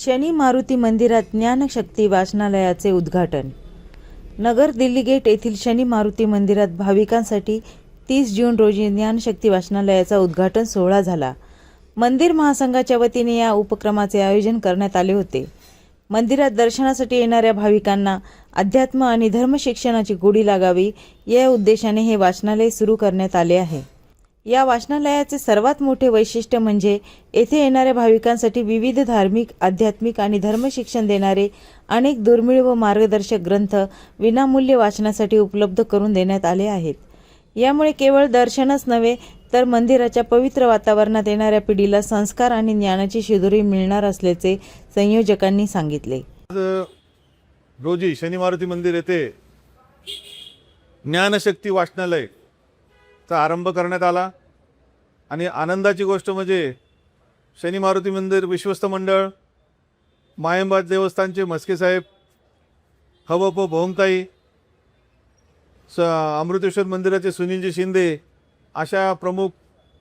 शनी मारुती मंदिरात ज्ञानशक्ती वाचनालयाचे उद्घाटन। नगर दिल्ली गेट येथील शनी मारुती मंदिरात भाविकांसाठी 30 जून रोजी ज्ञानशक्ती वाचनालयाचा उद्घाटन सोहळा झाला। मंदिर महासंघाच्या वतीने या उपक्रमाचे आयोजन करण्यात आले होते। मंदिरात दर्शनासाठी येणाऱ्या भाविकांना अध्यात्म आणि धर्म शिक्षणाची गोडी लागावी या उद्देशाने हे वाचनालय सुरू करण्यात आले आहे। या वाचनालयाचे सर्वात मोठे वैशिष्ट्य म्हणजे येथे येणाऱ्या भाविकांसाठी विविध धार्मिक, आध्यात्मिक आणि धर्म शिक्षण देणारे अनेक दुर्मिळ व मार्गदर्शक ग्रंथ विनामूल्य वाचनासाठी उपलब्ध करून देण्यात आले आहेत। यामुळे केवळ दर्शनच नव्हे तर मंदिराच्या पवित्र वातावरणात येणाऱ्या पिढीला संस्कार आणि ज्ञानाची शिदोरी मिळणार असल्याचे संयोजकांनी सांगितले। रोजी शनी मारुती मंदिर येथे ज्ञानशक्ती वाचनालयचा आरंभ करण्यात आला आणि आनंदाची गोष्ट म्हणजे शनी मारुती मंदिर विश्वस्त मंडळ, मायंबा देवस्थानचे मस्के साहेब, हवप भोमताई, अमृतेश्वर मंदिराचे सुनीलजी शिंदे अशा प्रमुख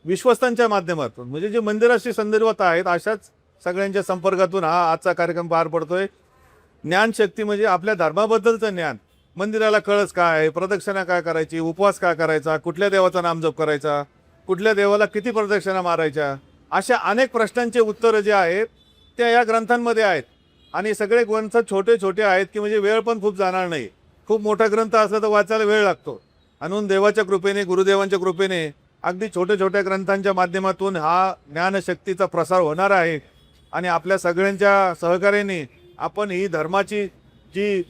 विश्वस्तांच्या माध्यमातून म्हणजे जे मंदिराशी संदर्भात आहेत अशाच सगळ्यांच्या संपर्कातून हा आजचा कार्यक्रम पार पडतोय। ज्ञानशक्ती म्हणजे आपल्या धर्माबद्दलचं ज्ञान, मंदिराला कळस काय आहे, प्रदक्षिणा काय करायची, उपवास काय करायचा, कुठल्या देवाचा नामजप करायचा, कुठल्या देवाला किती प्रदक्षिणा मारायच्या, अशा अनेक प्रश्नांचे उत्तरं जे आहेत त्या या ग्रंथांमध्ये आहेत। आणि सगळे ग्रंथ छोटे छोटे आहेत की म्हणजे वेळ पण खूप जाणार नाही। खूप मोठा ग्रंथ असला तर वाचायला वेळ लागतो, म्हणून देवाच्या कृपेने, गुरुदेवांच्या कृपेने अगदी छोट्या छोट्या ग्रंथांच्या माध्यमातून हा ज्ञानशक्तीचा प्रसार होणार आहे। आणि आपल्या सगळ्यांच्या सहकार्याने आपण ही धर्माची जी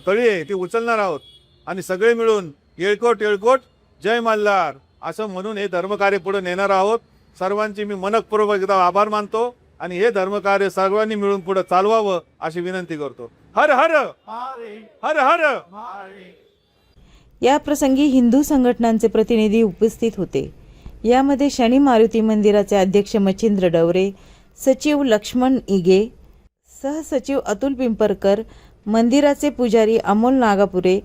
तळी आहे ती उचलणार आहोत आणि सगळे मिळून येळकोट येळकोट जय मल्हार असं म्हणून हे धर्मकार्य पुढे नेणार आहोत। सर्वांची मी मनपूर्वक एकदा आभार मानतो आणि हे धर्मकार्य सर्वांनी मिळून पुढे चालवावं अशी विनंती करतो। हर हर हर हर। या प्रसंगी हिंदू संघटनांचे प्रतिनिधी उपस्थित होते। यामध्ये शनी मारुती मंदिराचे अध्यक्ष मच्छिंद्र डवरे, सचिव लक्ष्मण इगे, सहसचिव अतुल पिंपरकर, मंदिराचे पुजारी अमोल नागापुरे,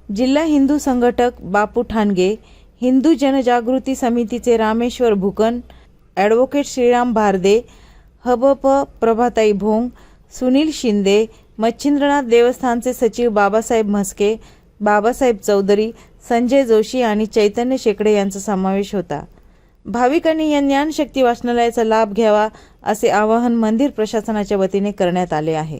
जिल्हा हिंदू संघटक बापू ठाणगे, हिंदू जनजागृती समितीचे रामेश्वर भुकन, ॲडव्होकेट श्रीराम भारदे, हबप प्रभाताई भोंग, सुनील शिंदे, मच्छिंद्रनाथ देवस्थानचे सचिव बाबासाहेब म्हस्के, बाबासाहेब चौधरी, संजय जोशी आणि चैतन्य शेकडे यांचा समावेश होता। भाविकांनी या ज्ञानशक्ती वाचनालयाचा लाभ घ्यावा असे आवाहन मंदिर प्रशासनाच्या वतीने करण्यात आले आहे।